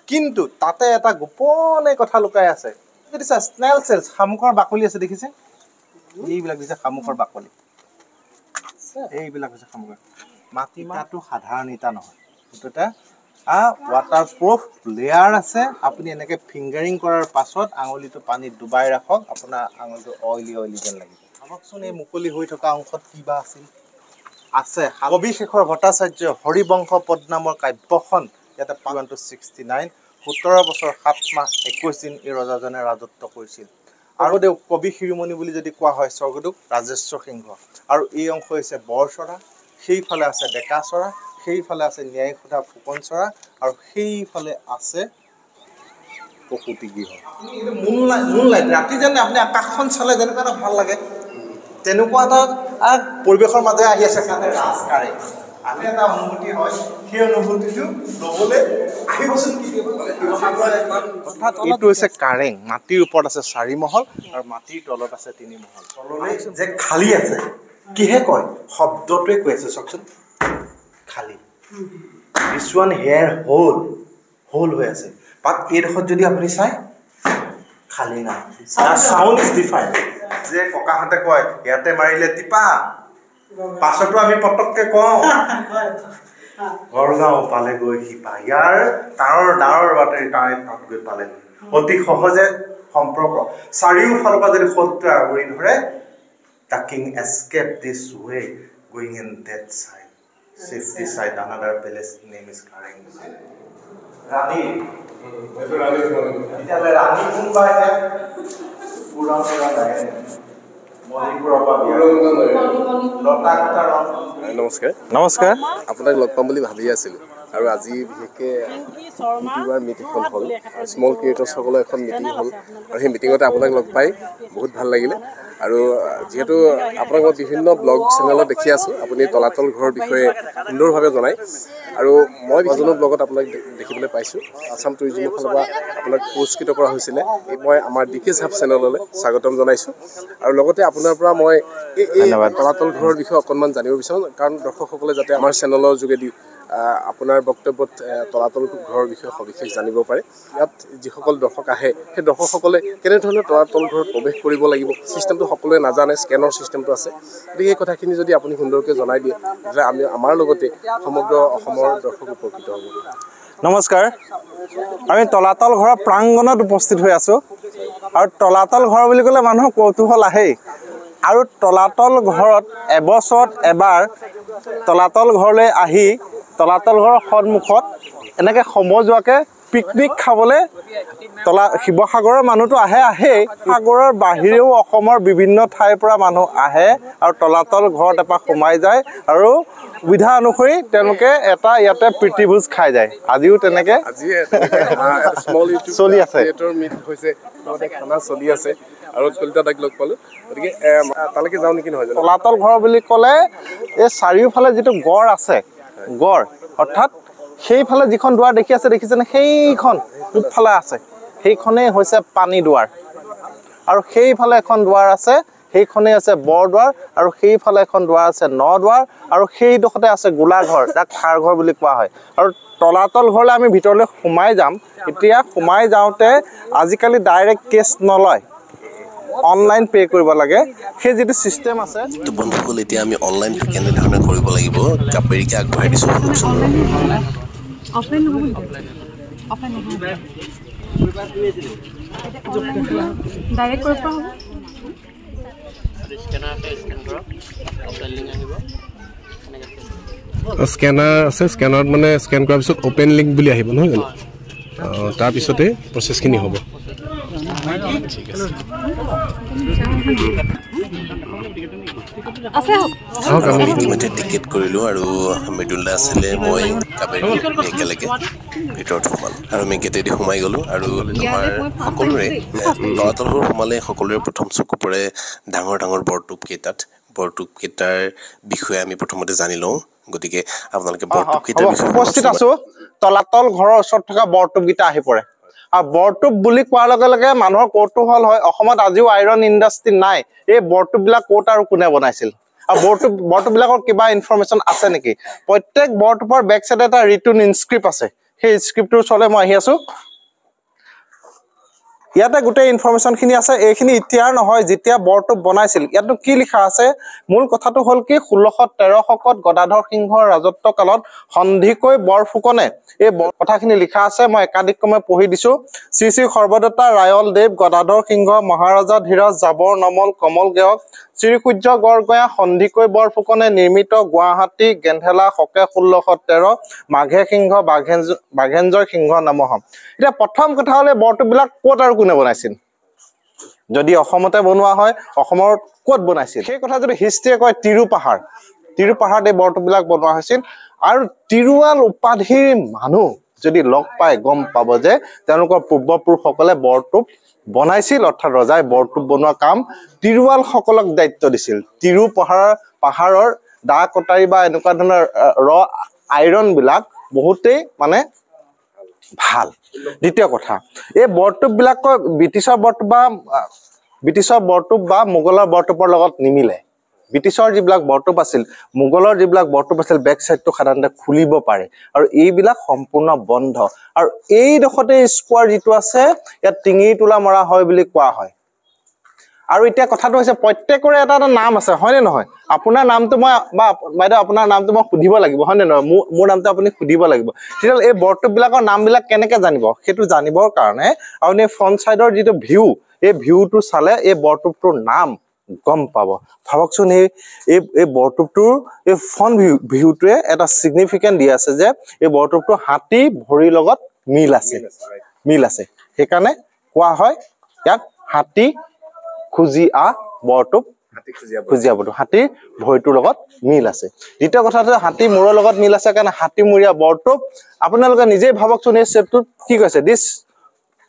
কিন্তু তাতে এটা গোপনে কথা লুকাই আছে দেখিছা স্নেল চেলছ শামুকৰ বাকলি আছে দেখিছে এইবিলাক দিছে শামুকৰ বাকলি এইবিলাক হৈছে শামুকৰ মাটিমাহটো সাধাৰণ ইটা নহয় এইটো এটা ৱাটাৰপ্ৰুফ লেয়াৰ আছে আপুনি এনেকৈ ফিংগাৰিং কৰাৰ পাছত আঙুলিটো পানীত ডুবাই ৰাখক আপোনাৰ আঙুলিটো অইলি যেন লাগিব ভাবকচোন এই মুকলি হৈ থকা অংশত কিবা আছিল আছে কবি শেখৰ ভট্টাচাৰ্য হৰিবংশ পদ নামৰ কাব্যখন ইয়াতে 1169 17 বছৰ 7 মাহ 21 দিন এই ৰজাজনে ৰাজত্ব কৰিছিল আৰু দেউ কবি শিৰোমণি বুলি যদি কোৱা হয় স্বৰ্গদেউ ৰাজেশ্বৰ সিংহ আৰু এই অংশ হৈছে বৰচৰা সেইফালে আছে ডেকাচৰা সেইফালে আছে ন্যায়সোধা ফুকনচৰা আৰু সেইফালে আছে প্ৰকৃতি গৃহ মুনলাইট ৰাতি যেনে আপুনি আকাশখন চালে যেনেকুৱা এটা ভাল লাগে তেনেকুৱা এটা পৰিৱেশৰ মাজে আহি আছে কাৰণে ৰাজকাৰে আমি এটা অনুভূতি হয় সেই অনুভূতিটো ল'বলৈ আহিবচোন অৰ্থাৎ এইটো হৈছে কাৰেং মাটিৰ ওপৰত আছে 4 মহল আৰু মাটিৰ তলত আছে 3 মহল তললৈ যে খালী আছে কিহে কয় শব্দটোৱে কৈ আছে চাওকচোন খালী দিছ ওৱান হেয়াৰ হোল হৈ আছে বাট এইডোখৰত যদি আপুনি চাই খালী নাই চাউণ্ড ইজ ডিফাইন যে ককাহঁতে কয় ইয়াতে মাৰিলে টিপা পাছতো আমি পটককে কওঁ গড়গাঁও পালেগৈ শিপা ইয়াৰ ডাঁৰৰ বাতৰি তাত গৈ পালেগৈ অতি সহজে সম্পৰ্ক চাৰিওফালৰ পৰা যদি শত্ৰুৱে আগুৰি ধৰে the king escape this way going in that side safety side another palace name is Kareng ৰাণী এতিয়ালৈ ৰাণী কোনবা এতিয়া পুৰা লাগে নমস্কাৰ আপোনাক লগ পাম বুলি ভাবি আছিলোঁ আৰু আজি বিশেষকৈ ইউটিউবাৰ মিটিং হ'ল স্মল ক্ৰিয়েটৰ্ছসকলৰ এখন মিটিং হ'ল আৰু সেই মিটিঙতে আপোনাক লগ পাই বহুত ভাল লাগিলে আৰু যিহেতু আপোনাক মই বিভিন্ন ব্লগ চেনেলত দেখি আছোঁ আপুনি তলাতল ঘৰৰ বিষয়ে সুন্দৰভাৱে জনায় আৰু মই বিভিন্ন ব্লগত আপোনাক দেখিবলৈ পাইছোঁ আছাম টুৰিজিমৰ ফালৰ পৰা আপোনাক পুৰস্কৃত কৰা হৈছিলে মই আমাৰ ডিকে হাব চেনেললৈ স্বাগতম জনাইছোঁ আৰু লগতে আপোনাৰ পৰা মই এই তলাতল ঘৰৰ বিষয়ে অকণমান জানিব বিচাৰোঁ কাৰণ দৰ্শকসকলে যাতে আমাৰ চেনেলৰ যোগেদি আপোনাৰ বক্তব্যত তলাতল ঘৰৰ বিষয়ে সবিশেষ জানিব পাৰে ইয়াত যিসকল দৰ্শক আহে সেই দৰ্শকসকলে কেনেধৰণে তলাতল ঘৰত প্ৰৱেশ কৰিব লাগিব চিষ্টেমটো সকলোৱে নাজানে স্কেনৰ চিষ্টেমটো আছে গতিকে এই কথাখিনি যদি আপুনি সুন্দৰকৈ জনাই দিয়ে তেতিয়াহ'লে আমি আমাৰ লগতে সমগ্ৰ অসমৰ দৰ্শক উপকৃত হ'ব নমস্কাৰ আমি তলাতল ঘৰৰ প্ৰাংগণত উপস্থিত হৈ আছোঁ আৰু তলাতল ঘৰ বুলি ক'লে মানুহৰ কৌতূহল আহেই আৰু তলাতল ঘৰত এবছৰত এবাৰ তলাতল ঘৰলৈ আহি তলাতল ঘৰৰ সন্মুখত এনেকৈ সমজুৱাকৈ পিকনিক খাবলৈ শিৱসাগৰৰ মানুহটো আহেই সাগৰৰ বাহিৰেও অসমৰ বিভিন্ন ঠাইৰ পৰা মানুহ আহে আৰু তলাতল ঘৰত এপাক সোমাই যায় আৰু সুবিধা অনুসৰি তেওঁলোকে এটা ইয়াতে প্ৰীতিভোজ খাই যায় আজিও তেনেকৈ চলি আছে চলি আছে আৰু কলিতা দাক লগ পালোঁ গতিকে তালৈকে যাওঁ নেকি নহয় তলাতল ঘৰ বুলি ক'লে এই চাৰিওফালে যিটো গড় আছে গড় অৰ্থাৎ সেইফালে যিখন দুৱাৰ দেখি আছে দেখিছেনে সেইখন পূবফালে আছে সেইখনেই হৈছে পানী দুৱাৰ আৰু সেইফালে এখন দুৱাৰ আছে সেইখনেই আছে বৰদুৱাৰ আৰু সেইফালে এখন দুৱাৰ আছে নদুৱাৰ আৰু সেইডোখৰতে আছে গোলাঘৰ যাক খাৰঘৰ বুলি কোৱা হয় আৰু তলাতল ঘৰলৈ আমি ভিতৰলৈ সোমাই যাম এতিয়া সোমাই যাওঁতে আজিকালি ডাইৰেক্ট কেছ নলয় অনলাইন পে কৰিব লাগে সেই যিটো চিষ্টেম আছে তো বন্ধুসকল এতিয়া আমি অনলাইন কেনেধৰণে কৰিব লাগিব কাপেৰিকে আগবঢ়াই দিছোঁ অফলাইন নহ'ব অফলাইন নহয় ডাইৰেক্ট কৰিব পৰা হ'ব স্কেনাৰ আছে স্কেনাৰত মানে স্কেন কৰাৰ পিছত অ'পেন লিংক বুলি আহিব নহয় জানো তাৰপিছতে প্ৰচেছখিনি হ'ব ঠিক আছে আমি ইতিমধ্যে টিকেট কৰিলোঁ আৰু মৃদুলদা আছিলে মই কাবেৰী একেলগে ভিতৰত সোমালোঁ আৰু আমি গেটেদি সোমাই গ'লোঁ আৰু আমাৰ সকলোৰে তলাতল ঘৰ সোমালে সকলোৰে প্ৰথম চকু পৰে ডাঙৰ ডাঙৰ বৰটোপকেইটাৰ বিষয়ে আমি প্ৰথমতে জানি লওঁ গতিকে আপোনালোকে বৰটোপকেইটাৰ বিষয়ে উপস্থিত আছোঁ তলাতল ঘৰৰ ওচৰত থকা বৰটোপকেইটা আহি পৰে আৰু বৰটোপ বুলি কোৱাৰ লগে লগে মানুহৰ কৌতূহল হয় অসমত আজিও আইৰণ ইণ্ডাষ্ট্ৰি নাই এই বৰটোপবিলাক ক'ত আৰু কোনে বনাইছিল আৰু বৰটোপবিলাকৰ কিবা ইনফৰমেশ্যন আছে নেকি প্ৰত্যেক বৰটোপৰ বেক চাইডে এটা ৰিটুন ইনস্ক্ৰিপ্ট আছে সেই স্ক্ৰিপ্টটোৰ ওচৰলৈ মই আহি আছো ইয়াতে গোটেই ইনফৰমেশ্যনখিনি আছে এইখিনি এতিয়াৰ নহয় যেতিয়া বৰটোপ বনাইছিল ইয়াতো কি লিখা আছে মূল কথাটো হ'ল কি 1613 শকত গদাধৰ সিংহৰ ৰাজত্ব কালত সন্ধিকৈ বৰফুকনে এই কথাখিনি লিখা আছে মই একাধিকক্ৰমে পঢ়ি দিছো শ্ৰী শ্ৰী সৰ্বদত্তা ৰায়ল দেৱ গদাধৰ সিংহ মহাৰাজা ধীৰজ জাবৰ নমল কমল গেয়ক শ্ৰীসূৰ্য গড়গঞা সন্ধিকৈ বৰফুকনে নিৰ্মিত গুৱাহাটী গেন্ধেলা শকে 1613 মাঘে সিংহ বাঘেঞ্জয় সিংহ নামহম এতিয়া প্ৰথম কথা হলে বৰটোপবিলাক ক'ত আৰু কোনে বনাইছিল যদি অসমতে বনোৱা হয় অসমৰ ক'ত বনাইছিল সেই কথা যদি হিষ্ট্ৰীয়ে কয় তিৰু পাহাৰত এই বৰটোপবিলাক বনোৱা হৈছিল আৰু তিৰুৱাল উপাধিৰ মানুহ যদি লগ পায় গম পাব যে তেওঁলোকৰ পূৰ্বপুৰুষসকলে বৰটোপ বনাইছিল অৰ্থাৎ ৰজাই বৰটোপ বনোৱা কাম তিৰুৱাল সকলক দায়িত্ব দিছিল তিৰু পাহাৰৰ দা কটাৰী বা এনেকুৱা ধৰণৰ ৰ আইৰন বিলাক বহুতেই মানে ভাল দ্বিতীয় কথা এই বৰটোপ বিলাকৰ ব্ৰিটিছৰ বৰটোপ বা মোগলৰ বৰটোপৰ লগত নিমিলে ব্ৰিটিছৰ যিবিলাক বৰটোপ আছিল মোগলৰ যিবিলাক বৰটোপ আছিল বেক সাইডটো সাধাৰণতে খুলিব পাৰে আৰু এইবিলাক সম্পূৰ্ণ বন্ধ আৰু এইডোখৰতে স্কোৱাৰ যিটো আছে ইয়াত টিঙি তোলা মৰা হয় বুলি কোৱা হয় আৰু এতিয়া কথাটো হৈছে প্ৰত্যেকৰে এটা নাম আছে হয়নে নহয় আপোনাৰ নামটো মই বা বাইদেউ আপোনাৰ নামটো মই সুধিব লাগিব হয়নে নহয় মোৰ নামটো আপুনি সুধিব লাগিব তেতিয়া এই বৰটোপবিলাকৰ নামবিলাক কেনেকৈ জানিব সেইটো জানিবৰ কাৰণে আপুনি ফ্ৰণ্ট সাইডৰ যিটো ভিউ এই ভিউটো চালে এই বৰটোপটোৰ নাম গম পাব ভাবকচোন এই বৰটোপটোৰ এই ফ্ৰণ্ট ভিউটোৱে এটা সিগনিফিকেন্ট দি আছে যে এই বৰটোপটো হাতী ভৰিৰ লগত মিল আছে সেইকাৰণে কোৱা হয় ইয়াক হাতী খুজিয়া বৰটোপ খুজিয়া বৰটোপ হাতীৰ ভৰিটোৰ লগত মিল আছে দ্বিতীয় কথাটো হাতী মূৰৰ লগত মিল আছে কাৰণে হাতীমূৰীয়া বৰটোপ আপোনালোকে নিজেই ভাবকচোন এই শেপটোত কি কৈছে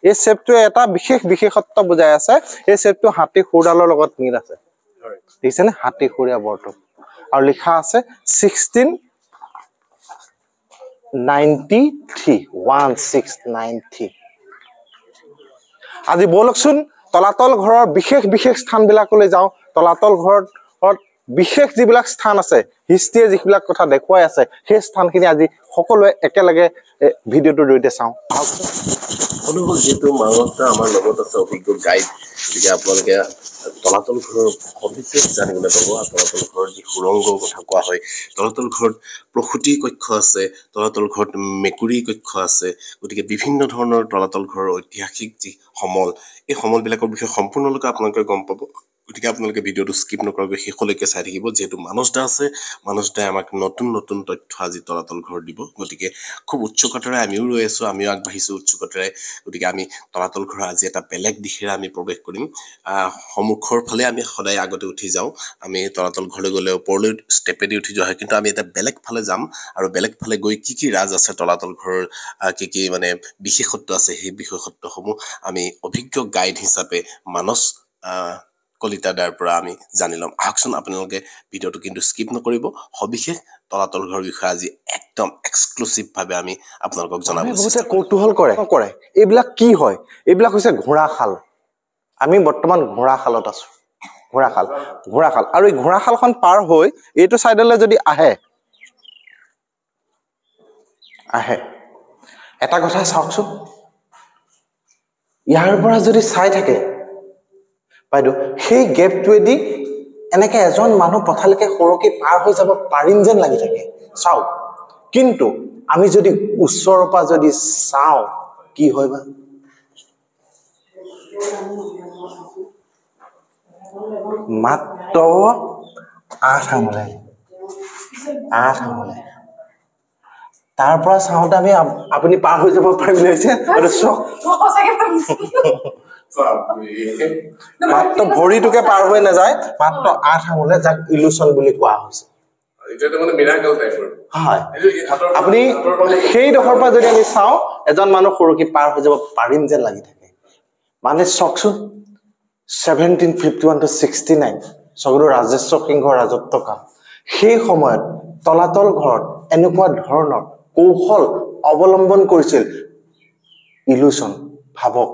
এই শেপটোৱে এটা বিশেষত্ব বুজাই আছে এই শেপটো হাতী খুৰডালৰ লগত মিল আছে দেখিছেনে হাতী খুৰীয়া বৰটোপ আৰু লিখা আছে 1693 আজি বলকচোন তলাতল ঘৰৰ বিশেষ স্থানবিলাকলৈ যাওঁ তলাতল ঘৰত বিশেষ যিবিলাক স্থান আছে হিষ্ট্ৰীয়ে যিবিলাক কথা দেখুৱাই আছে সেই স্থানখিনি আজি সকলোৱে একেলগে ভিডিঅ'টোৰ জৰিয়তে চাওঁ অনুভৱ যেহেতু মানৱতা আমাৰ লগত আছে অভিজ্ঞ গাইড গতিকে আপোনালোকে তলাতল ঘৰৰ সবিশেষ জানিবলৈ পাব তলাতল ঘৰৰ যি সুৰংগৰ কথা কোৱা হয় তলাতল ঘৰত প্ৰসূতি কক্ষ আছে তলাতল ঘৰত মেকুৰী কক্ষ আছে গতিকে বিভিন্ন ধৰণৰ তলাতল ঘৰৰ ঐতিহাসিক যি সমল এই সমলবিলাকৰ বিষয়ে সম্পূৰ্ণৰূপে আপোনালোকে গম পাব গতিকে আপোনালোকে ভিডিঅ'টো স্কিপ নকৰাকৈ শেষলৈকে চাই থাকিব যিহেতু মানস দা আছে মানস দাই আমাক নতুন তথ্য আজি তলাতল ঘৰ দিব গতিকে খুব উৎসুকতাৰে আমিও ৰৈ আছো আমিও আগবাঢ়িছো উৎসুকতাৰে গতিকে আমি তলাতল ঘৰ আজি এটা বেলেগ দিশেৰে আমি প্ৰৱেশ কৰিম সন্মুখৰ ফালে আমি সদায় আগতে উঠি যাওঁ আমি তলাতল ঘৰলৈ গ'লে ওপৰলৈ ষ্টেপেদি উঠি যোৱা হয় কিন্তু আমি এটা বেলেগ ফালে যাম আৰু বেলেগ ফালে গৈ কি ৰাজ আছে তলাতল ঘৰৰ কি মানে বিশেষত্ব আছে সেই বিশেষত্বসমূহ আমি অভিজ্ঞ গাইড হিচাপে মানস কলিতা দাৰ পৰা আমি জানি ল'ম আহকচোন আপোনালোকে ভিডিঅ'টো কিন্তু স্কিপ নকৰিব সবিশেষ তলাতল ঘৰৰ বিষয়ে আজি একদম এক্সক্লুসিভভাৱে আমি আপোনালোকক জনাবলৈ চেষ্টা কৰিম কৌতূহল কৰে এইবিলাক কি হয় এইবিলাক হৈছে ঘোঁৰাশাল আমি বৰ্তমান ঘোঁৰাশালত আছো ঘোঁৰাশাল আৰু এই ঘোঁৰাশালখন পাৰ হৈ এইটো সাইডলৈ যদি আহে এটা কথা চাওকচোন ইয়াৰ পৰা যদি চাই থাকে বাইদেউ সেই গেপটোৱেদি এনেকে এজন মানুহ পথালিকে সৰকি পাৰ হৈ যাব পাৰিম যেন লাগি থাকে চাওক কিন্তু আমি যদি ওচৰৰ পৰা যদি চাওঁ কি হয় বা মাত্ৰ 8 আঙুলে তাৰ পৰা চাওঁতে আমি আপুনি পাৰ হৈ যাব পাৰিম লৈছে আৰু চক মাত্ৰ ভৰিটোকে পাৰ হৈ নাযায় মাত্ৰ 8 আঙুলে যাক ইলুচন বুলি কোৱা হৈছে আপুনি সেই ডোখৰ পৰা যদি আমি চাওঁ এজন মানুহ সৰকি পাৰ হৈ যাব পাৰিম যেন লাগি থাকে মানে চকচোন 1751 to 69 স্বৰ্গদেউ ৰাজেশ্বৰ সিংহৰ ৰাজত্ব কাল সেই সময়ত তলাতল ঘৰত এনেকুৱা ধৰণৰ কৌশল অৱলম্বন কৰিছিল ইলুচন ভাবক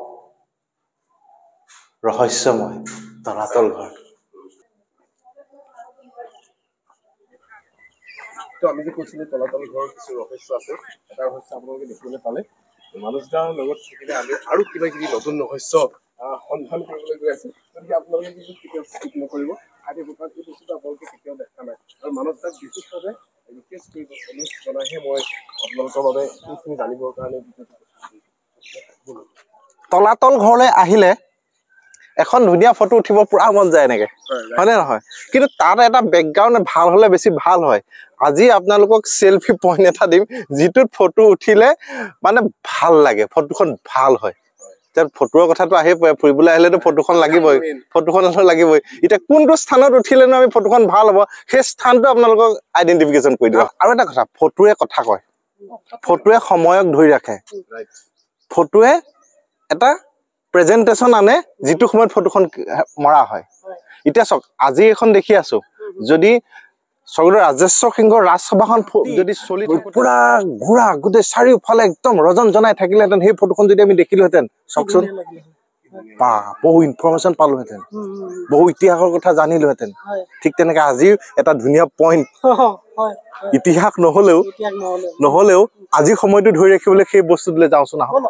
ৰহস্যময় তলাতল ঘৰ তো আমি যে কৈছিলো তলাতল ঘৰৰ কিছু ৰহস্য আছে এটা ৰহস্য আপোনালোকে দেখিবলৈ পালে মানস দাৰ লগত থাকিলে আমি আৰু কিবা কিবি নতুন ৰহস্য সন্ধান কৰিবলৈ গৈ আছো গতিকে আপোনালোকে কিন্তু কেতিয়াও স্কিপ নকৰিব আজি বৰ্তমান এই বস্তুটো আপোনালোকে কেতিয়াও দেখা নাই আৰু মানস দাক বিশেষভাৱে ৰিকুৱেষ্ট কৰিব অনুৰোধ জনাইহে মই আপোনালোকৰ বাবে এইখিনি জানিবৰ কাৰণে তলাতল ঘৰলৈ আহিলে এখন ধুনীয়া ফটো উঠিব পুৰা মন যায় এনেকে হয়নে নহয় কিন্তু তাত এটা বেকগ্ৰাউণ্ড ভাল হলে বেছি ভাল হয় আজি আপোনালোকক সেলফি পইণ্ট এটা দিম যিটোত ফটো উঠিলে মানে ভাল লাগে ফটোখন ভাল হয় ফটোৰ কথাটো আহি পৰে ফুৰিবলৈ আহিলেতো ফটোখন লাগিবই ফটোখনতো লাগিবই এতিয়া কোনটো স্থানত উঠিলেনো আমি ফটোখন ভাল হ'ব সেই স্থানটো আপোনালোকক আইডেন্টিফিকেশ্যন কৰি দিব আৰু এটা কথা ফটোৱে কথা কয় ফটোৱে সময়ক ধৰি ৰাখে ফটোৱে এটা প্ৰেজেন্টেশন আনে যিটো সময়ত ফটোখন মৰা হয় এতিয়া চাওক আজি এখন দেখি আছো যদি স্বৰ্গদেউ ৰাজেশ্বৰ সিংহৰ ৰাজসভাখন যদি চলি পুৰা ঘোৰা গোটেই চাৰিওফালে একদম ৰজন জনাই থাকিলেহেঁতেন সেই ফটোখন যদি আমি দেখিলোহেঁতেন চাওকচোন বা বহু ইনফৰমেশ্যন পালোহেঁতেন বহু ইতিহাসৰ কথা জানিলোহেঁতেন ঠিক তেনেকে আজিও এটা ধুনীয়া পইণ্ট ইতিহাস নহলেও আজি সময়টো ধৰি ৰাখিবলৈ সেই বস্তুটোলৈ যাওঁচোন আহক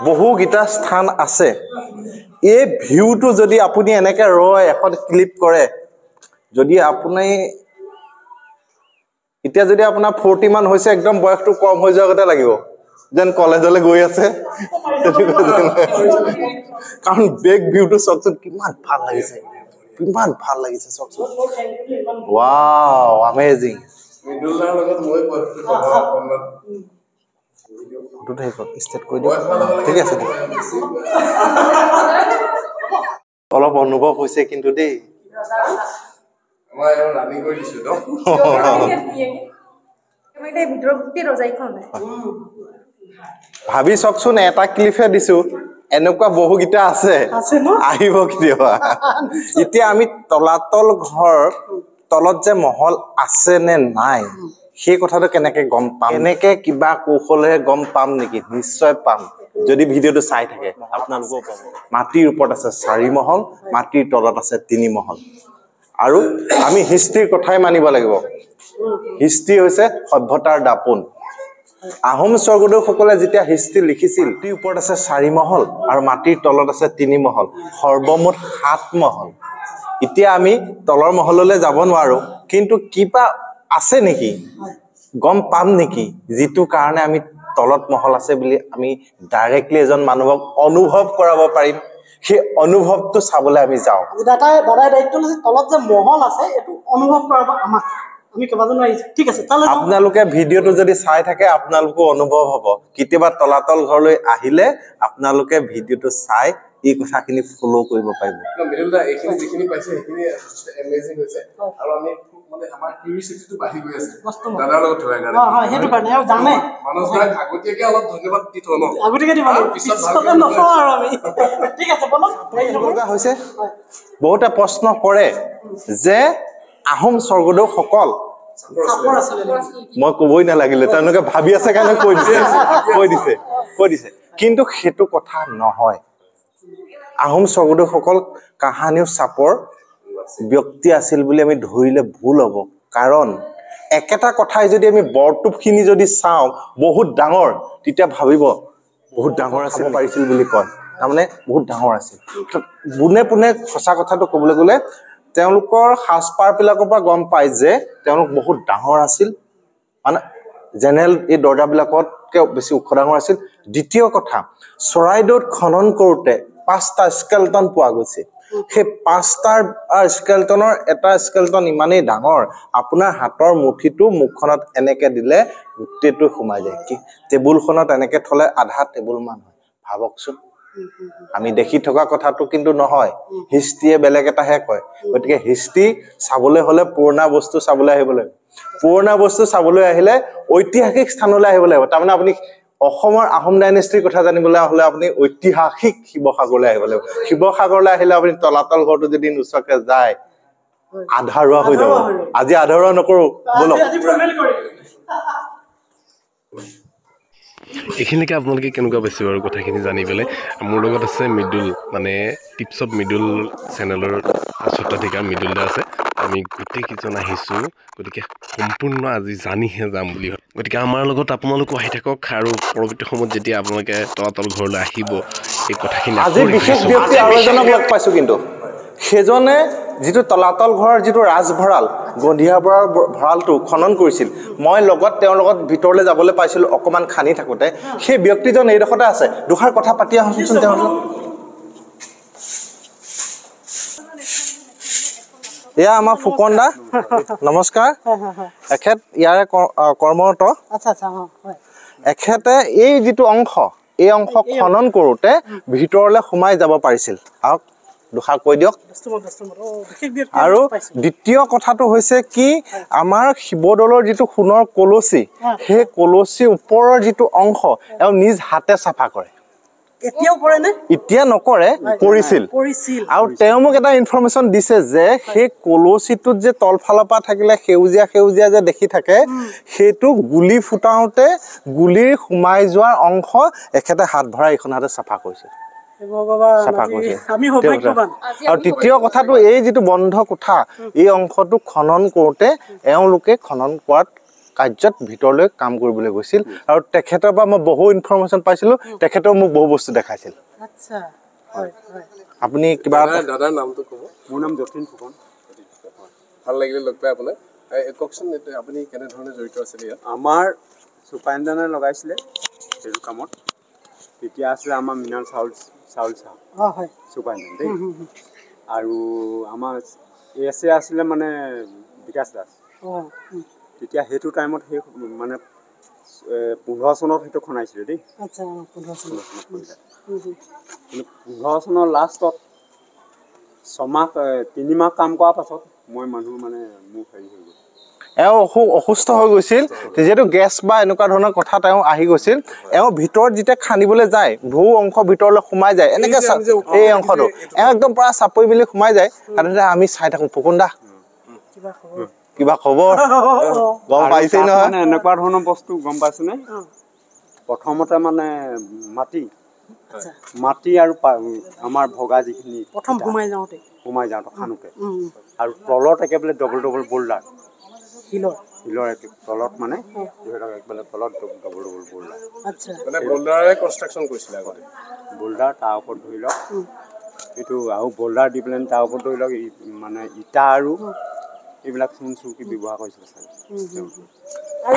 বহুকেইটা স্থান আছে এই ভিউটো যদি আপুনি এনেকে ৰয় এখন ক্লিপ কৰে যদি আপুনি এতিয়া যদি আপোনাৰ 40 মান হৈছে একদম বয়সটো কম হৈ যোৱাৰ গতে লাগিব যেন কলেজলৈ গৈ আছে কাৰণ বেক ভিউটো চাওকচোন কিমান ভাল লাগিছে চাওকচোন ৱাও আমেজিং মৃদুলাৰ লগত মই ঠিক আছে অলপ অনুভৱ হৈছে কিন্তু দেই ৰানিং কৰি দিছো ন ভাবি চাওকচোন এটা ক্লিপহে দিছো এনেকুৱা বহুকেইটা আছে আহিব কেতিয়াবা এতিয়া আমি তলাতল ঘৰ তলত যে মহল আছে নে নাই সেই কথাটো কেনেকে গম পাম এনেকে কিবা কৌশলেৰে গম পাম নেকি নিশ্চয় পাম যদি ভিডিঅটো চাই থাকে আপোনালোকেও পাব মাটিৰ ওপৰত আছে 4 মহল মাটিৰ তলত আছে 3 মহল আৰু আমি হিষ্ট্ৰীৰ কথাই মানিব লাগিব হিষ্ট্ৰী হৈছে সভ্যতাৰ দাপোন আহোম স্বৰ্গদেউসকলে যেতিয়া হিষ্ট্ৰী লিখিছিল মাটিৰ ওপৰত আছে 4 মহল আৰু মাটিৰ তলত আছে 3 মহল সৰ্বমুঠ 7 মহল এতিয়া আমি তলৰ মহললৈ যাব নোৱাৰো কিন্তু কিবা আছে নেকি গম পাম নেকি যিটো কাৰণে আমি তলত মহল আছে বুলি আমি ডাইৰেক্টলি এজন মানুহক অনুভৱ কৰাব পাৰিম সেই অনুভৱটো চাবলৈ আমি যাওঁ দাদাই দায়িত্ব লৈছে তলত যে মহল আছে এটো অনুভৱ কৰাব আমাক আমি কেবাজন আহিছো ঠিক আছে তালে আপোনালোকে ভিডিঅটো যদি চাই থাকে আপোনালোকো অনুভৱ হ'ব কেতিয়াবা তলাতল ঘৰলৈ আহিলে আপোনালোকে ভিডিঅটো চাই এই কথাখিনি ফলো কৰিব পাৰিব মৃদুলা এইখিনি যিখিনি পাইছে সেইখিনি এমেজিং হৈছে আৰু আমি মানে আমাৰ কিউৰিয়চিটিটো বাঢ়ি গৈ আছে দাদাৰ লগত থকাৰ কাৰণে হয় হেতু কাৰণে আৰু জানে মানস দাক আগতীয়াকে অলপ ধন্যবাদ দি থলো ন আগতীয়াকে দিব পিছত নথওঁ আৰু আমি ঠিক আছে বলক এনেকুৱা হৈছে বহুতে প্ৰশ্ন কৰে যে আহোম স্বৰ্গদেউসকল মই কবই নালাগিলে তেওঁলোকে ভাবি আছে কাৰণে কৈ দিছে কিন্তু সেইটো কথা নহয় আহোম স্বৰ্গদেউসকল কাহানিও চাপৰ ব্যক্তি আছিল বুলি আমি ধৰিলে ভুল হ'ব কাৰণ একেটা কথাই যদি আমি বৰটোপখিনি যদি চাওঁ বহুত ডাঙৰ তেতিয়া ভাবিব বহুত ডাঙৰ আছিল পাৰিছিল বুলি কয় তাৰমানে বহুত ডাঙৰ আছিল বুনে পুনে সঁচা কথাটো ক'বলৈ গ'লে তেওঁলোকৰ সাজপাৰ বিলাকৰ পৰা গম পায় যে তেওঁলোক বহুত ডাঙৰ আছিল মানে জেনেৰেল এই দৰ্জাবিলাকতকৈ বেছি ওখ ডাঙৰ আছিল দ্বিতীয় কথা চৰাইদেউত খনন কৰোঁতে 5টা স্কেলটন পোৱা গৈছে সেই 5টা স্কেলটনৰ এটা স্কেলটন ইমানেই ডাঙৰ আপোনাৰ হাতৰ মুঠিটো মুখখনত এনেকে দিলে গোটেইটো সোমাই যায় কি টেবুলখনত এনেকে থলে আধা টেবুল মান হয় ভাবকচোন আমি দেখি থকা কথাটো কিন্তু নহয় হিষ্ট্ৰীয়ে বেলেগ এটাহে কয় গতিকে হিষ্ট্ৰী চাবলৈ হলে পুৰণা বস্তু চাবলৈ আহিব লাগিব পুৰণা বস্তু চাবলৈ আহিলে ঐতিহাসিক স্থানলৈ আহিব লাগিব তাৰমানে আপুনি অসমৰ আহোম ডাইনেষ্টিৰ কথা জানিবলৈ হলে আপুনি ঐতিহাসিক শিৱসাগৰলৈ আহিব লাগিব শিৱসাগৰলৈ আহিলে আপুনি তলাতল ঘৰটো যদি নোচোৱাকে যায় আধাৰুৱা হৈ যাব আজি আধাৰুৱা নকৰো বলক এইখিনিকে আপোনালোকে কেনেকুৱা পাইছে বাৰু কথাখিনি জানি পেলাই মোৰ লগত আছে মৃদুল মানে টিপছ অফ মৃদুল চেনেলৰ স্বত্বাধিকাৰ মৃদুল দা আছে আমি গোটেইকেইজন আহিছোঁ গতিকে সম্পূৰ্ণ আজি জানিহে যাম বুলি গতিকে আমাৰ লগত আপোনালোকো আহি থাকক আৰু পৰৱৰ্তী সময়ত যেতিয়া আপোনালোকে তলাতল ঘৰলৈ আহিব এই কথাখিনি আজি বিশেষ ব্যক্তি আৰু এজনক লগ পাইছোঁ কিন্তু সেইজনে যিটো তলাতল ঘৰৰ যিটো ৰাজভঁৰাল গন্ধিয়া বৰাৰ ভঁৰালটো খনন কৰিছিল মই লগত তেওঁৰ লগত ভিতৰলৈ যাবলৈ পাইছিলোঁ অকণমান খানি থাকোঁতে সেই ব্যক্তিজন এইডোখৰতে আছে দুষাৰ কথা পাতি আহোঁচোন তেওঁৰ এয়া আমাৰ ফুকন দা নমস্কাৰ এখেত ইয়াৰে কৰ্মৰত এখেতে এই যিটো অংশ এই অংশ খনন কৰোঁতে ভিতৰলৈ সোমাই যাব পাৰিছিল আহক দুষাৰ কৈ দিয়ক আৰু দ্বিতীয় কথাটো হৈছে কি আমাৰ শিৱদৌলৰ যিটো সোণৰ কলচী সেই কলচীৰ ওপৰৰ যিটো অংশ এওঁ নিজ হাতে চাফা কৰে এতিয়া নকৰে কৰিছিল আৰু তেওঁ মোক এটা ইনফৰমেশ্যন দিছে যে সেই কলচীটোত যে তলফালৰ পৰা থাকিলে সেউজীয়া সেউজীয়া যে দেখি থাকে সেইটো গুলি ফুটাওঁতে গুলিৰ সোমাই যোৱাৰ অংশ এখেতে হাত ভৰাই এইখন হাতে চাফা কৰিছে আৰু তৃতীয় কথাটো এই যিটো বন্ধ কোঠা এই অংশটো খনন কৰোঁতে এওঁলোকে খনন কৰাত কাৰ্যত ভিতৰলৈ কাম কৰিবলৈ গৈছিল আৰু তেখেতৰ পৰা মই বহু ইনফৰমেশ্যন পাইছিলোঁ তেখেতেও মোক বহু বস্তু দেখাইছিল আপুনি কিবা দাদাৰ নামটো ক'ব মোৰ নাম যতীন ফুকন ভাল লাগিলে লগ পাই আপোনাক কওকচোন আপুনি কেনেধৰণে জড়িত আছিলে ইয়াত আমাৰ চুপাইনদানে লগাইছিলে সেইটো কামত তেতিয়া আছিলে আমাৰ মিনাল চাউল চাহ চুপাইনদান দেই আৰু আমাৰ এছে আছিলে মানে বিকাশ দাস তেতিয়া সেইটো টাইমত সেই মানে 15 চনত সেইটো খনাইছিলে দেই 15 চনৰ লাষ্টত 6 মাহ 3 মাহ কাম কৰাৰ পাছত মই মানুহ মানে মোক হেৰি হৈ গ'ল এওঁ অসুস্থ হৈ গৈছিল যিহেতু গেছ বা এনেকুৱা ধৰণৰ কথা তেওঁ আহি গৈছিল এওঁ ভিতৰত যেতিয়া খান্দিবলৈ যায় বহু অংশ ভিতৰলৈ সোমাই যায় এনেকৈ এই অংশটো এওঁ একদম পুৰা চাপৰি মেলি সোমাই যায় সাধাৰণতে আমি চাই থাকোঁ ফুকন দা কিবা খবৰ গম পাইছেই নহয় মানে এনেকুৱা ধৰণৰ বস্তু গম পাইছেনে প্ৰথমতে মানে মাটি আৰু আমাৰ ভগা যিখিনি প্ৰথম সোমাই যাওঁতে খানোতে আৰু তলত একেবাৰে ডবল বোল্ডাৰ শিলৰ তলত মানে একেবাৰে তলত ডবল বোল্ডাৰ মানে বোল্ডাৰে কনষ্ট্ৰাকশ্যন কৰিছিলে আগতে বোল্ডাৰ তাৰ ওপৰত ধৰি লওক এইটো আৰু বোল্ডাৰ দি পেলাই তাৰ ওপৰত ধৰি লওক মানে ইটা আৰু এইবিলাক চুকি ব্যৱহাৰ কৰিছিলে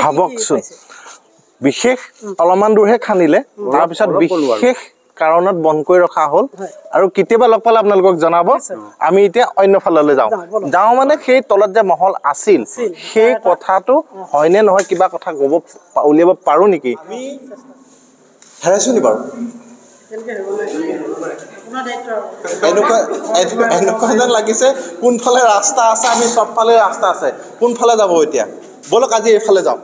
ভাবকচোন বিশেষ অলপমান দূৰহে খান্দিলে তাৰপিছত বিশেষ কাৰণত বন্ধ কৰি ৰখা হ'ল আৰু কেতিয়াবা লগ পালে আপোনালোকক জনাব আমি এতিয়া অন্য ফাললৈ যাওঁ মানে সেই তলত যে মহল আছিল সেই কথাটো হয়নে নহয় কিবা কথা উলিয়াব পাৰোঁ নেকি হেৰাইছোঁ নি বাৰু এনেকুৱা যেন লাগিছে কোনফালে ৰাস্তা আছে আমি চবফালে ৰাস্তা আছে কোনফালে যাব এতিয়া বলক আজি এইফালে যাওঁ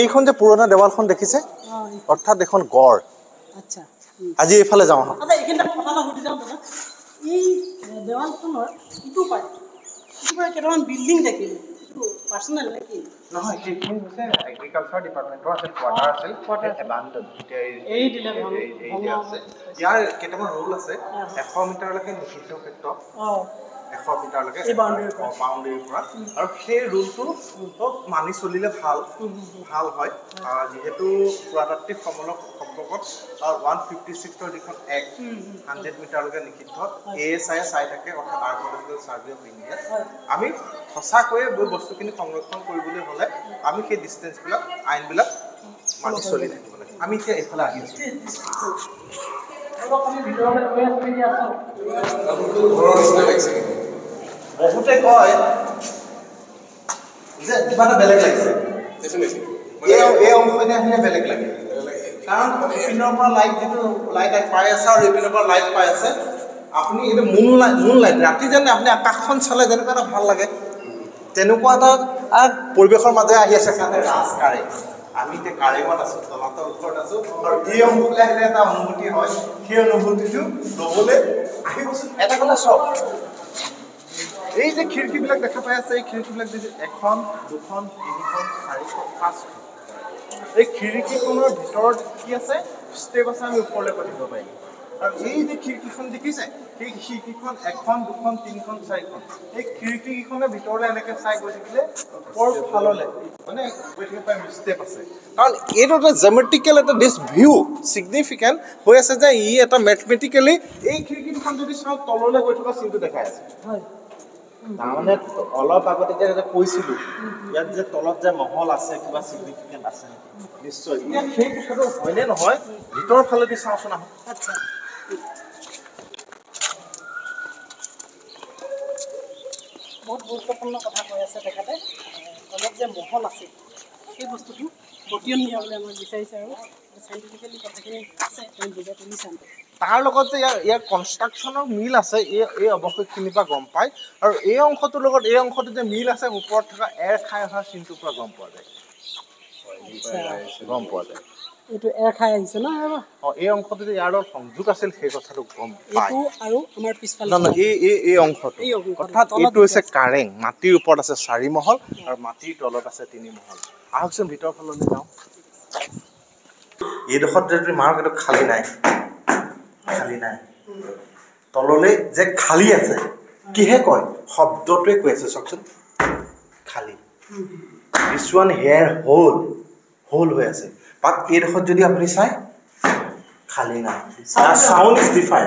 এইখন যে পুৰণা দেৱালখন দেখিছে অৰ্থাৎ এখন গড় আজি এইফালে যাওঁ বিল্ডিং দেখিলোঁ পাৰ্চনেল নেকি নহয় সেইখিনি হৈছে এগ্ৰিকালচাৰ ডিপাৰ্টমেণ্টৰ আছিল কোৱাৰ্টাৰ আছিল এই দিলে আছে ইয়াৰ কেইটামান ৰুল আছে 100 মিটাৰলৈকে নিষিদ্ধ ক্ষেত্ৰ 100 মিটাৰলৈকে বাউণ্ডেৰীৰ পৰা আৰু সেই ৰুলটো মানি চলিলে ভাল হয় যিহেতু পুৰাতাত্ত্বিক সম্পৰ্কত 156ৰ যিখন এক্ট 100 মিটাৰলৈকে নিষিদ্ধ ASI চাই থাকে অৰ্থাৎ আৰ্কিঅলজিকেল চাৰ্ভে অফ ইণ্ডিয়া আমি সঁচাকৈয়ে বস্তুখিনি সংৰক্ষণ কৰিবলৈ হ'লে আমি সেই ডিষ্টেঞ্চবিলাক আইনবিলাক মানি চলি থাকিব লাগে আমি এতিয়া এইফালে আহি আছোঁ বহুতে কয় যে কিবা এটা বেলেগ লাগিছে এই অংশখিনি আহিলে বেলেগ লাগে কাৰণ ইপিনৰ পৰা লাইট পাই আছে আৰু ইপিনৰ পৰা লাইট পাই আছে আপুনি এইটো মুন লাইট ৰাতি যেনে আপুনি আকাশখন চালে যেনেকুৱা এটা ভাল লাগে তেনেকুৱা এটা পৰিৱেশৰ মাজে আহি আছে কাৰণে ৰাজকাৰে আমি এতিয়া কাৰেঙত আছোঁ তলাতল ঘৰত আছোঁ আৰু এই অংশলৈ আহিলে এটা অনুভূতি হয় সেই অনুভূতিটো ল'বলৈ আহিবচোন এটা কথা চাওক এই যে খিৰিকীবিলাক দেখা পাই আছে এই খিৰিকীবিলাক যে 1 2 3 4 5 এই খিৰিকীখনৰ ভিতৰত কি আছে ষ্টেপ আছে আমি ওপৰলৈ কৰিব পাৰিম আৰু এই যে খিৰিকীখন দেখিছে সেই খিৰিকীখন 1খন 2খন 3খন 4খন এই খিৰিকীকেইখনে ভিতৰলৈ এনেকৈ চাই গৈ থাকিলে ওপৰ ফাললৈ মানে গৈ থাকিব পাৰে ষ্টেপ আছে কাৰণ এইটো এটা জেমেট্ৰিকেল এটা দিছ ভিউ ছিগনিফিকেণ্ট হৈ আছে যে ই এটা মেথমেটিকেলি এই খিৰিকীখন যদি চাওঁ তললৈ গৈ থকা চিনটো দেখাই আছে তাৰমানে অলপ আগতে যে কৈছিলোঁ ইয়াত যে তলত যে মহল আছে কিবা ছিগনিফিকেণ্ট আছে নেকি নিশ্চয় এতিয়া সেই কথাটো হয়নে নহয় ভিতৰৰ ফালেদি চাওঁচোন আহক আচ্ছা বহুত গুৰুত্বপূৰ্ণ কথা কৈ আছে তেখেতে তলত যে মহল আছে সেই বস্তুটো বৰ্তন দিয়াবলৈ আমাক বিচাৰিছে আৰু চাইণ্টিফিকেলি কথাখিনি আছে তেওঁ বুজাই তুলিছে তাৰ লগত যে ইয়াৰ কনষ্ট্ৰাকশ্যনৰ মিল আছে এই অৱশেষখিনিৰ পৰা গম পায় আৰু এই অংশটোৰ লগত এই অংশটো যে মিল আছে ওপৰত থকা এৰ খাই অহা চিনটোৰ পৰা গম পোৱা যায় এইটো এৰ খাই আহিছে ন এই অংশটো যে ইয়াৰ লগত সংযোগ আছিল সেই কথাটো গম পায় আৰু আমাৰ পিছফালে এই অংশটো অৰ্থাৎ এইটো হৈছে কাৰেং মাটিৰ ওপৰত আছে 4 মহল আৰু মাটিৰ তলত আছে 3 মহল আহকচোন ভিতৰ ফাললৈ যাওঁ এইডোখৰত যদি মাৰক এইটো খালী নাই তললৈ যে খালী আছে কিহে কয় শব্দটোৱে কৈ আছে চাওকচোন খালী দিছ ওৱান হেয়াৰ হোল হৈ আছে বাট এইডোখৰত যদি আপুনি চাই খালী নাই চাউণ্ড ইজ ডিফাইন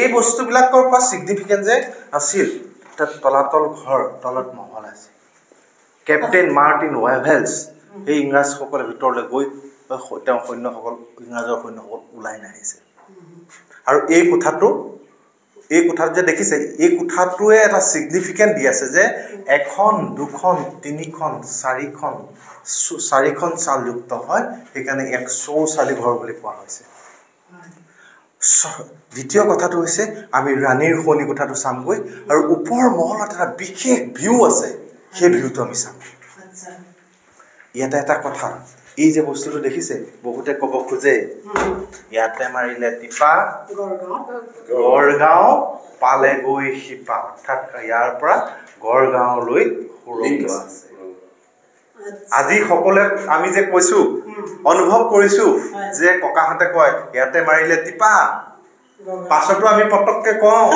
এই বস্তুবিলাকৰ পৰা ছিগনিফিকেণ্ট যে আছিল তাত তলাতল ঘৰ তলত মহল আছে কেপ্টেইন মাৰ্টিন ৱেভেলছ এই ইংৰাজসকলে ভিতৰলৈ গৈ তেওঁ সৈন্যসকল ইংৰাজৰ সৈন্যসকল ওলাই নাহিছে আৰু এই কোঠাটো যে দেখিছে এই কোঠাটোৱে এটা ছিগনিফিকেণ্ট দি আছে যে 1খন 2খন 3খন 4খন চালযুক্ত হয় সেইকাৰণে এক চৌচালি ঘৰ বুলি কোৱা হৈছে দ্বিতীয় কথাটো হৈছে আমি ৰাণীৰ শোৱনি কোঠাটো চামগৈ আৰু ওপৰ মহলত এটা বিশেষ ভিউ আছে সেই ভিউটো আমি চাম ইয়াতে এটা কথা এই যে বস্তুটো দেখিছে বহুতে ক'ব খোজে ইয়াতে মাৰিলে টিপা গড়গাঁও পালেগৈ শিপা অৰ্থাৎ ইয়াৰ পৰা গড়গাঁৱলৈ সুৰংগ আছে আজি সকলোৱে আমি যে কৈছো অনুভৱ কৰিছো যে ককাহঁতে কয় ইয়াতে মাৰিলে টিপা পাছতো আমি পটককে কওঁ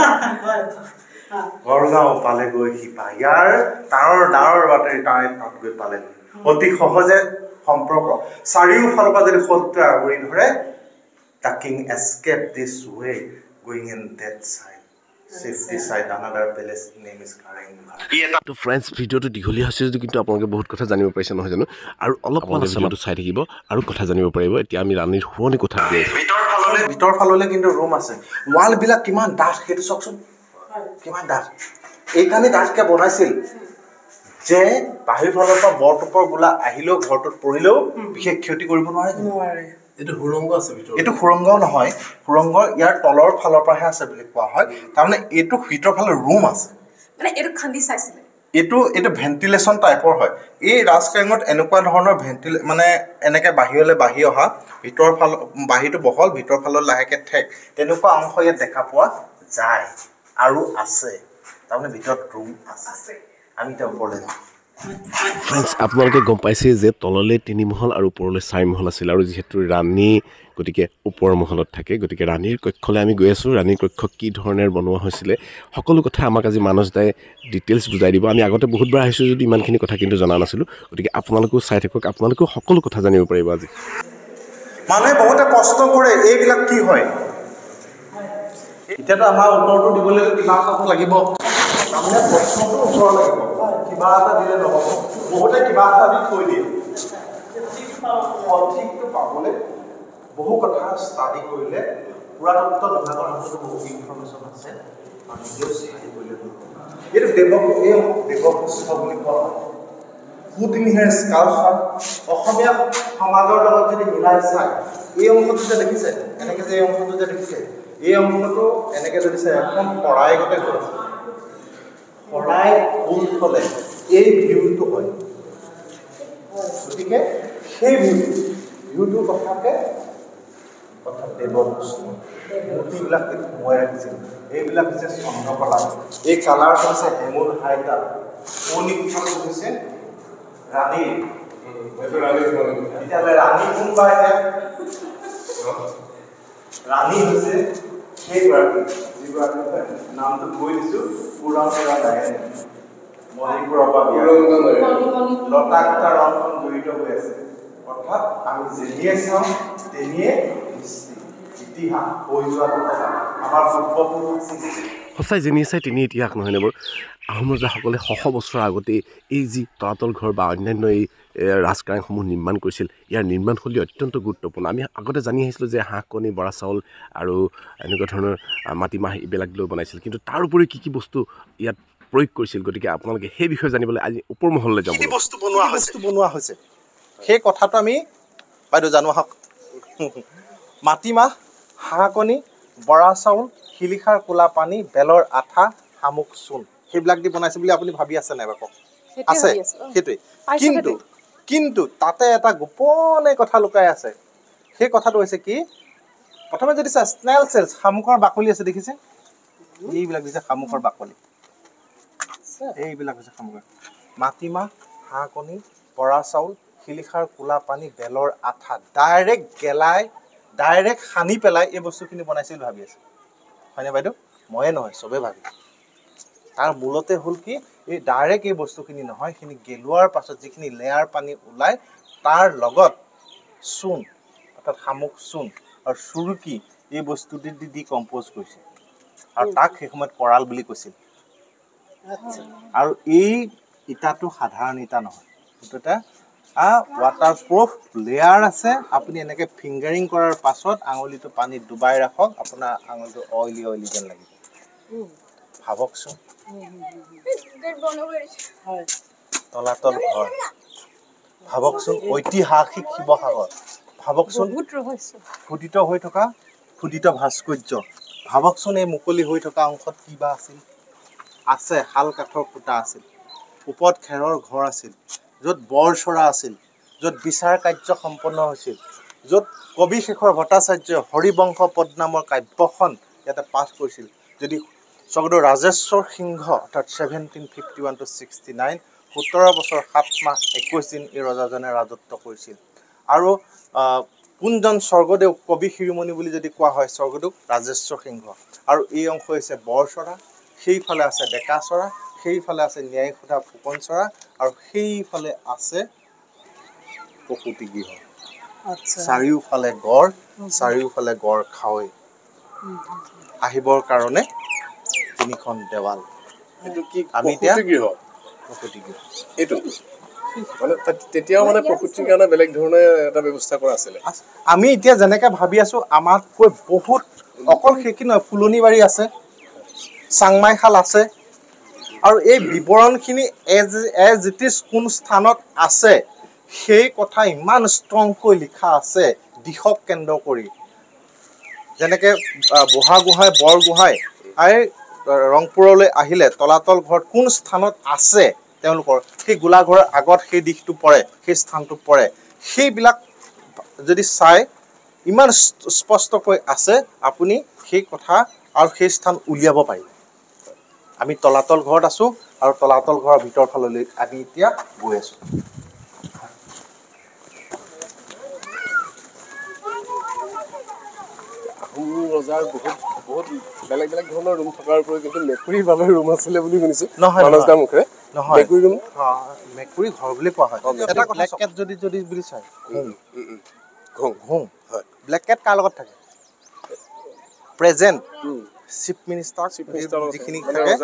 গড়গাঁও পালেগৈ শিপা ইয়াৰ ডাঁৰৰ বাতৰি তাৰে তাত গৈ পালেগৈ অতি সহজে সম্পৰ্ক চাৰিওফালৰ পৰা যদি শত্ৰুৱে আগুৰি ধৰে the king escape this way going in that side safety side another place name is Karenghar তো ফ্ৰেণ্ডছ ভিডিঅ'টো দীঘলীয়া হৈছে যদিও কিন্তু আপোনালোকে বহুত কথা জানিব পাৰিছে নহয় জানো আৰু অলপমান ভিডিঅ'টো চাই থাকিব আৰু কথা জানিব পাৰিব এতিয়া আমি ৰাণীৰ শোৱনি কোঠাত গৈ আছোঁ ভিতৰ ফাললৈ কিন্তু ৰুম আছে ৱালবিলাক কিমান ডাঠ সেইটো চাওকচোন কিমান ডাঠ এইকাৰণে ডাঠকৈ বনাইছিল যে বাহিৰ ফালৰ পৰা বৰটোপৰ গোলা আহিলেও ঘৰটোত পৰিলেও বিশেষ ক্ষতি কৰিব নোৱাৰে এইটো সুৰংগ আছে ভিতৰত এইটো সুৰংগও নহয় সুৰংগ ইয়াৰ তলৰ ফালৰ পৰাহে আছে বুলি কোৱা হয় তাৰমানে এইটো ভিতৰ ফালে ৰুম আছে মানে এইটো খান্দি চাইছিলে এইটো ভেন্টিলেশ্যন টাইপৰ হয় এই ৰাজকাৰেঙত এনেকুৱা ধৰণৰ মানে এনেকৈ বাহিৰলৈ বাঢ়ি অহা ভিতৰ ফাল বাহিৰটো বহল ভিতৰ ফালৰ লাহেকৈ ঠেক তেনেকুৱা অংশ ইয়াত দেখা পোৱা যায় আৰু আছে তাৰমানে ভিতৰত ৰুম আছে আমি এতিয়া ওপৰলৈ যাওঁ ফ্ৰেণ্ডছ আপোনালোকে গম পাইছে যে তললৈ 3 মহল আৰু ওপৰলৈ 4 মহল আছিল আৰু যিহেতু ৰাণী গতিকে ওপৰ মহলত থাকে গতিকে ৰাণীৰ কক্ষলৈ আমি গৈ আছোঁ ৰাণীৰ কক্ষ কি ধৰণে বনোৱা হৈছিলে সকলো কথা আমাক আজি মানস দাই ডিটেইলছ বুজাই দিব আমি আগতে বহুতবাৰ আহিছোঁ যদি ইমানখিনি কথা কিন্তু জনা নাছিলোঁ গতিকে আপোনালোকেও চাই থাকক আপোনালোকেও সকলো কথা জানিব পাৰিব আজি মানুহে বহুতে প্ৰশ্ন কৰে এইবিলাক কি হয় এতিয়াতো আমাৰ উত্তৰটো দিবলৈ কিবা এটা লাগিব তাৰমানে প্ৰশ্নটো উত্তৰ লাগিব কিবা এটা দিলে নহ'ব বহুতে কিবা এটা দি থৈ দিয়ে সঠিকটো পাবলৈ বহু কথা ষ্টাডি কৰিলে পুৰাতত্ত্ব বিভাগৰ হাততো বহু ইনফৰ্মেশ্যন আছে আৰু নিজেও ষ্টাডি কৰিলে এইটো দেৱপুষ্প বুলি কোৱা হয় সুতিনিহেৰ স্কাল্পচাৰ অসমীয়া সমাজৰ লগত যদি মিলাই চায় এই অংশটো যে দেখিছে এনেকৈ যে এই অংশটো যে দেখিছে এই অংশটো এনেকৈ যদি চাই এখন শৰাই গতে হৈ আছে শৰাই ফুল ফলে এই ভিউটো হয় গতিকে সেই ভিউটোৰ কথাকে অৰ্থাৎ দেৱপুষ্প মূৰ্তিবিলাক সোমোৱাই ৰাখিছিল এইবিলাক হৈছে চন্দ্ৰকলা এই কালাৰটো হৈছে হেমুল হাইতাল পুৰণি কোঠাটো হৈছে ৰাণীৰ তেতিয়াহ'লে ৰাণী কোনবা এতিয়া ৰাণী হৈছে সেইগৰাকী যিগৰাকী নামটো কৈ দিছোঁ পুৰন্দৰা নায়াৰী মণিপুৰৰ পৰা লতাকটা ৰংখন জড়িত হৈ আছে অৰ্থাৎ আমি যেনিয়ে চাওঁ তেনিয়ে ইতিহাস হৈ যোৱা কথা আমাৰ পূৰ্বপুৰুষ সঁচাই যেনি চাই তিনি ইতিহাস নহয় নে বাৰু আহোম ৰজাসকলে শ বছৰৰ আগতে এই যি তলাতল ঘৰ বা অন্যান্য এই ৰাজকাৰেংসমূহ নিৰ্মাণ কৰিছিল ইয়াৰ নিৰ্মাণশৈলী অত্যন্ত গুৰুত্বপূৰ্ণ আমি আগতে জানি আহিছিলোঁ যে হাঁহ কণী বৰা চাউল আৰু এনেকুৱা ধৰণৰ মাটিমাহ এইবিলাক লৈ বনাইছিল কিন্তু তাৰ উপৰি কি কি বস্তু ইয়াত প্ৰয়োগ কৰিছিল গতিকে আপোনালোকে সেই বিষয়ে জানিবলৈ আজি ওপৰ মহললৈ যাম বস্তু বনোৱা হৈছে সেই কথাটো আমি বাইদেউ জানো আহক মাটিমাহ হাঁহ কণী বৰা চাউল শিলিখাৰ কোলা পানী বেলৰ আঠা শামুক চূণ সেইবিলাক দি বনাইছে বুলি আপুনি ভাবি আছে নাই বাৰু আছে সেইটোৱে কিন্তু তাতে এটা গোপনে কথা লুকাই আছে সেই কথাটো হৈছে কি প্ৰথমে যদি চা স্নেল চেলছ শামুকৰ বাকলি আছে দেখিছে এইবিলাক দিছে শামুকৰ বাকলি এইবিলাক হৈছে শামুকৰ মাটিমাহ হাঁহ কণী বৰা চাউল শিলিখাৰ কোলা পানী বেলৰ আঠা ডাইৰেক্ট গেলাই ডাইৰেক্ট সানি পেলাই এই বস্তুখিনি বনাইছিল ভাবি আছে হয়নে বাইদেউ ময়ে নহয় চবেই ভাবি তাৰ মূলতে হ'ল কি এই ডাইৰেক্ট এই বস্তুখিনি নহয় এইখিনি গেলোৱাৰ পাছত যিখিনি লেয়াৰ পানী ওলাই তাৰ লগত চূণ অৰ্থাৎ শামুক চূণ আৰু চুৰুকি এই বস্তুটি দি কম্প'জ কৰিছিল আৰু তাক সেই সময়ত কৰাল বুলি কৈছিল আৰু এই ইটাটো সাধাৰণ ইটা নহয় এইটো এটা ৱাটাৰপ্ৰুফ লেয়াৰ আছে আপুনি এনেকৈ ফিংগাৰিং কৰাৰ পাছত আঙুলিটো পানীত ডুবাই ৰাখক আপোনাৰ আঙুলিটো অইলি যেন লাগিব ভাবকচোন তলাতল ঘৰ ভাবকচোন ঐতিহাসিক শিৱসাগৰ ভাবকচোন ফুদিত হৈ থকা ফুদিত ভাস্কৰ্য ভাবকচোন এই মুকলি হৈ থকা অংশত কিবা আছিল আছে শাল কাঠৰ খুঁটা আছিল ওপৰত খেৰৰ ঘৰ আছিল য'ত বৰ চৰা আছিল য'ত বিচাৰ কাৰ্য সম্পন্ন হৈছিল য'ত কবি শেখৰ ভট্টাচাৰ্যই হৰিবংশ পদ নামৰ কাব্যখন ইয়াতে পাঠ কৰিছিল যদি স্বৰ্গদেউ ৰাজেশ্বৰ সিংহ অৰ্থাৎ 1751 to 69 17 বছৰ 7 মাহ 21 দিন এই ৰজাজনে ৰাজত্ব কৰিছিল আৰু কোনজন স্বৰ্গদেউ কবি শিৰোমণি বুলি যদি কোৱা হয় স্বৰ্গদেউ ৰাজেশ্বৰ সিংহ আৰু এই অংশ হৈছে বৰচৰা সেইফালে আছে ডেকাচৰা সেইফালে আছে ন্যায়িক সোধা ফুকন চৰা আৰু সেইফালে আছে প্ৰসূতি গৃহ চাৰিওফালে গড় খাৱৈ আহিবৰ কাৰণে তিনিখন দেৱাল আমি এতিয়া প্ৰসূতি গৃহ এইটো মানে তেতিয়াও মানে প্ৰকৃতিৰ কাৰণে বেলেগ ধৰণে এটা ব্যৱস্থা কৰা আছিলে আমি এতিয়া যেনেকৈ ভাবি আছোঁ আমাতকৈ বহুত অকল সেইখিনি নহয় ফুলনি বাৰী আছে চাংমাই খাল আছে আৰু এই বিৱৰণখিনি এজ ইট ইজ কোন স্থানত আছে সেই কথা ইমান ষ্ট্ৰংকৈ লিখা আছে দিশক কেন্দ্ৰ কৰি যেনেকৈ বুঢ়াগোহাঁই বৰগোহাঁই ৰংপুৰলৈ আহিলে তলাতল ঘৰত কোন স্থানত আছে তেওঁলোকৰ সেই গোলাঘৰৰ আগত সেই দিশটো পৰে সেই স্থানটো পৰে সেইবিলাক যদি চাই ইমান স্পষ্টকৈ আছে আপুনি সেই কথা আৰু সেই স্থান উলিয়াব পাৰিব আমি তলাতল ঘৰত আছোঁ আৰু তলাতল ঘৰৰ ভিতৰ ফাললৈ আমি এতিয়া গৈ আছোঁ আহোম ৰজাৰ বহুত বেলেগ ধৰণৰ ৰুম থকাৰ উপৰি কিন্তু মেকুৰীৰ বাবে ৰুম আছিলে বুলি শুনিছোঁ নহয় মুখেৰে নহয় মেকুৰী ৰুম মেকুৰী ঘৰ বুলি কোৱা হয় এটা ব্লেক কেট যদি বুলি চায় ঘোং হয় ব্লেক কেট কাৰ লগত থাকে প্ৰেজেণ্ট চিফ মিনিষ্টাৰ যিখিনি থাকে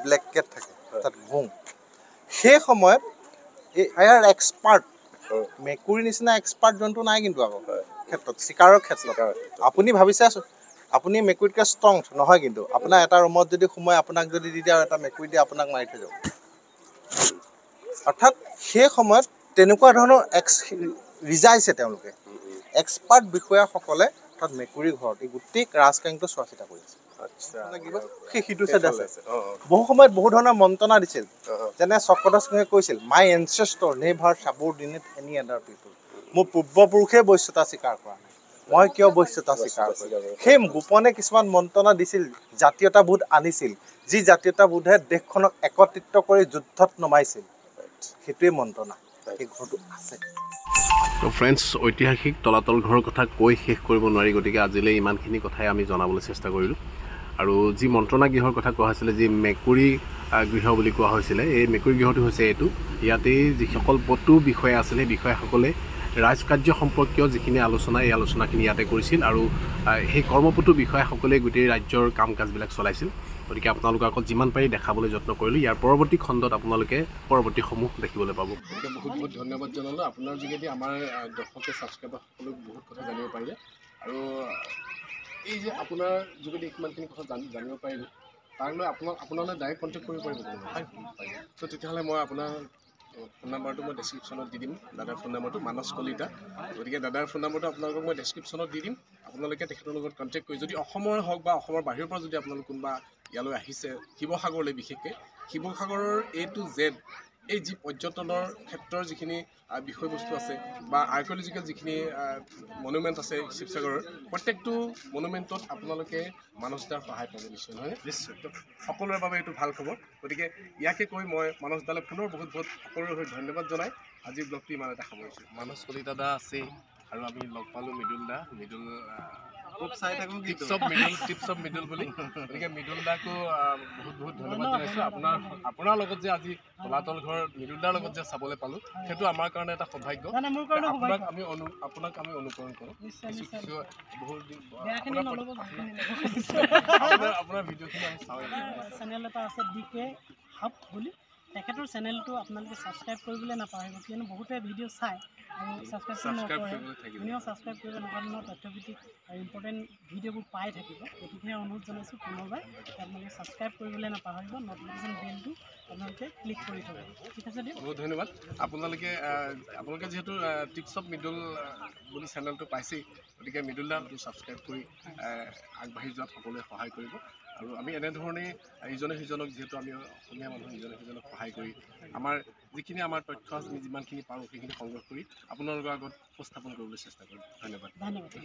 ব্লেক কেট থাকে তাত ঘোং সেই সময়ত ইয়াৰ এক্সপাৰ্ট মেকুৰীৰ নিচিনা এক্সপাৰ্ট জন্তু নাই কিন্তু আকৌ ক্ষেত্ৰত চিকাৰৰ ক্ষেত্ৰত আপুনি ভাবিছে আপুনি মেকুৰীতকৈ ষ্ট্ৰং নহয় কিন্তু আপোনাৰ এটা ৰুমত যদি সোমাই আপোনাক যদি দি দিয়ে এটা মেকুৰী দিয়ে আপোনাক মাৰি থৈ যাব অৰ্থাৎ সেই সময়ত তেনেকুৱা ধৰণৰ ৰিজাইছে তেওঁলোকে এক্সপাৰ্ট বিষয়াসকলে অৰ্থাৎ মেকুৰী ঘৰত এই গোটেই ৰাজকাৰেংটো চোৱা চিতা কৰি আছে বহু সময়ত বহু ধৰণৰ মন্ত্ৰণা দিছিল যেনে চক্ৰধৰ সিংহে কৈছিল মাই এনচেষ্টৰ নেভাৰ সাবঅৰ্ডিনেট এনি আদাৰ পিপল মোৰ পূৰ্বপুৰুষে বৈশ্যতা স্বীকাৰ কৰা নাই মই কিয় বৈশ্যতা স্বীকাৰ কৰিম সেই গোপনে কিছুমান মন্ত্ৰণা দিছিল জাতীয়তাবোধ আনিছিল যি জাতীয়তাবোধে দেশখনক একত্ৰিত কৰি যুদ্ধত নমাইছিল সেইটোৱে মন্ত্ৰণা সেই ঘৰটো আছে। তো ফ্ৰেণ্ডছ, ঐতিহাসিক তলাতল ঘৰৰ কথা কৈ শেষ কৰিব নোৱাৰি, গতিকে আজিলৈ ইমানখিনি কথাই আমি জনাবলৈ চেষ্টা কৰিলোঁ। আৰু যি মন্ত্ৰণা গৃহৰ কথা কোৱা হৈছিলে, যি মেকুৰী গৃহ বুলি কোৱা হৈছিলে, এই মেকুৰী গৃহটো হৈছে এইটো। ইয়াতেই যিসকল পটু বিষয়া আছিলে, সেই বিষয়াসকলে ৰাজকাৰ্য সম্পৰ্কীয় যিখিনি আলোচনা, এই আলোচনাখিনি ইয়াতে কৰিছিল আৰু সেই কৰ্মপটু বিষয়াসকলে গোটেই ৰাজ্যৰ কাম কাজবিলাক চলাইছিল। গতিকে আপোনালোকক আকৌ যিমান পাৰি দেখাবলৈ যত্ন কৰিলোঁ। ইয়াৰ পৰৱৰ্তী খণ্ডত আপোনালোকে পৰৱৰ্তীসমূহ দেখিবলৈ পাব। গতিকে বহুত বহুত ধন্যবাদ জনালোঁ। আপোনাৰ যোগেদি আমাৰ দৰ্শকে ছাবস্ক্ৰাইবাৰসকলক বহুত কথা জানিব পাৰিলে। আৰু এই যে আপোনাৰ যোগেদি কিমানখিনি কথা জানিব পাৰিলোঁ, তাৰলৈ আপোনালৈ ডাইৰেক্ট কণ্টেক্ট কৰিব পাৰিব। ত' তেতিয়াহ'লে মই আপোনাৰ ফোন নাম্বাৰটো মই ডেছক্ৰিপশ্যনত দি দিম, দাদাৰ ফোন নাম্বাৰটো মানস কলিতা। গতিকে দাদাৰ ফোন নাম্বাৰটো আপোনালোকক মই ডেছক্ৰিপশ্যনত দি দিম। আপোনালোকে তেখেতৰ লগত কণ্টেক্ট কৰি, যদি অসমৰ হওক বা অসমৰ বাহিৰৰ পৰা যদি আপোনালোক কোনোবা ইয়ালৈ আহিছে, শিৱসাগৰলৈ বিশেষকৈ, শিৱসাগৰৰ A to Z এই যি পৰ্যটনৰ ক্ষেত্ৰৰ যিখিনি বিষয়বস্তু আছে বা আৰ্কিঅলজিকেল যিখিনি মনুমেণ্ট আছে শিৱসাগৰৰ, প্ৰত্যেকটো মনুমেণ্টত আপোনালোকে মানস দাৰ সহায় পাব নিশ্চয়, নহয়? নিশ্চয়। সকলোৰে বাবে এইটো ভাল খবৰ। গতিকে ইয়াকে কৈ মই মানস দালৈ পুনৰ বহুত বহুত সকলোৰে হৈ ধন্যবাদ জনাই আজিৰ ব্লগটো ইমানতে সামৰিছোঁ। মানস কলিতা দা আছেই, আৰু আমি লগ পালোঁ মৃদুল দা। মৃদুল খুব চাই থাকোঁ টিপছ অফ মৃদুল বুলি। গতিকে মৃদুল দাকো বহুত বহুত ধন্যবাদ জনাইছোঁ। আপোনাৰ লগত যে আজি তলাতল ঘৰ মৃদুল দাৰ লগত যে চাবলৈ পালোঁ, সেইটো আমাৰ কাৰণে এটা সৌভাগ্য। আপোনাক আমি অনুকৰণ কৰোঁ। বহুত আপোনাৰ ভিডিঅ'খিনি আমি চাওঁ। চেনেল এটা আছে DK হাব বুলি, তেখেতৰ চেনেলটো আপোনালোকে ছাবস্ক্ৰাইব কৰিবলৈ নাপাহৰিব, কিয়নো বহুতে ভিডিঅ' চায় আৰু ছাবস্ক্ৰাইব নকৰে। এনেও ছাবস্ক্ৰাইব কৰিব নকৰিলে তথ্যভিত্তিক আৰু ইম্পৰ্টেণ্ট ভিডিঅ'বোৰ পাই থাকিব। গতিকে অনুৰোধ জনাইছোঁ পুনৰবাৰ আপোনালোকে ছাবস্ক্ৰাইব কৰিবলৈ নাপাহৰিব, নটিফিকেশ্যন বেলটো আপোনালোকে ক্লিক কৰি থ'ব। ঠিক আছে দিয়ক, বহুত ধন্যবাদ। আপোনালোকে যিহেতু টিপছ অফ মৃদুল বুলি চেনেলটো পাইছেই, গতিকে মৃদুল দাটো ছাবস্ক্ৰাইব কৰি আগবাঢ়ি যোৱাত সকলোৱে সহায় কৰিব। আৰু আমি এনেধৰণেই ইজনে সিজনক, যিহেতু আমি অসমীয়া মানুহ, ইজনে সিজনক সহায় কৰি আমাৰ যিখিনি আমাৰ তথ্য আমি যিমানখিনি পাৰোঁ সেইখিনি সংগ্ৰহ কৰি আপোনালোকৰ আগত উপস্থাপন কৰিবলৈ চেষ্টা কৰিম। ধন্যবাদ। ধন্যবাদ।